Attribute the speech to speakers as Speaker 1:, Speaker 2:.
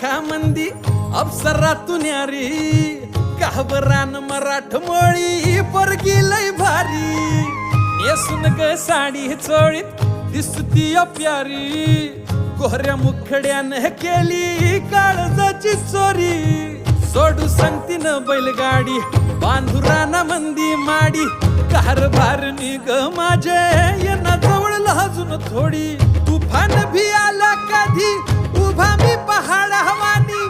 Speaker 1: लाखा मंदी अप्सरातून न्यारी काबरान मराठमोळी पोरगी लय भारी नेसून ग साडी चोळीत दिसती प्यारी गोऱ्या मुखड्यानं केली काळजाची चोरी सोडू सांगती न बैलगाडी बांधुराना मंदी माडी कारभार निग माझे यांना जवळ लाजून थोडी तुफान भी आला कधी उभा मी पहाड हवा